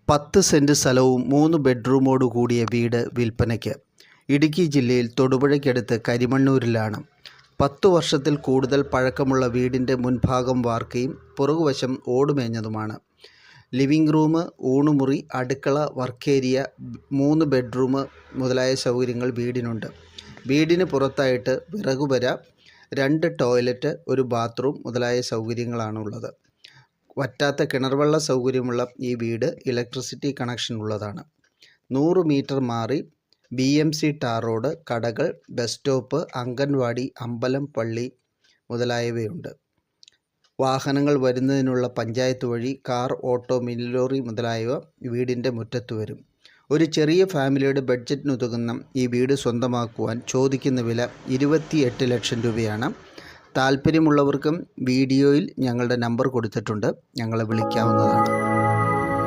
10 cent സ്ഥലവും 3 ബെഡ്റൂമോട് കൂടിയ വീട് വിൽപ്പനയ്ക്ക്. ഇടുക്കി ജില്ലയിൽ തൊടുപുഴയ്ക്കടുത്ത് കരിമണ്ണൂരിലാണ്. 10 വർഷത്തിൽ കൂടുതൽ പഴക്കമുള്ള വീടിൻ്റെ മുൻഭാഗം വാർക്കയും പുറകുവശം ഓടുമേഞ്ഞതുമാണ്. ലിവിംഗ് റൂം, ഊണുമുറി, അടുക്കള, വർക്ക് ഏരിയ, 3 ബെഡ്റൂം മുതലായ സൗകര്യങ്ങൾ വീടിനുണ്ട്. വീടിന് പുറത്തായിട്ട് വിറകുപുര, 2 ടോയ്ലറ്റ്, 1 ബാത്റൂം മുതലായ സൗകര്യങ്ങളാണുള്ളത്. വറ്റാത്ത കിണർവെള്ള സൗകര്യമുള്ള ഈ വീട് ഇലക്ട്രിസിറ്റി കണക്ഷൻ ഉള്ളതാണ്. 100 മീറ്റർ മാറി BMC ടാർ റോഡ്, കടകൾ, ബസ് സ്റ്റോപ്പ്, അംഗൻവാടി, അമ്പലം, പള്ളി മുതലായവയുണ്ട്. വാഹനങ്ങൾ വരുന്നതിനുള്ള പഞ്ചായത്ത് വഴി, കാർ, ഓട്ടോ, മിനി ലോറി മുതലായവ വീടിൻ്റെ മുറ്റത്ത് വരും. ഒരു ചെറിയ ഫാമിലിയുടെ ബഡ്ജറ്റിനുതകുന്ന ഈ വീട് സ്വന്തമാക്കുവാൻ ചോദിക്കുന്ന വില 28 ലക്ഷം രൂപയാണ്. താല്പര്യമുള്ളവർക്കും വീഡിയോയിൽ ഞങ്ങളുടെ നമ്പർ കൊടുത്തിട്ടുണ്ട്, ഞങ്ങളെ വിളിക്കാവുന്നതാണ്.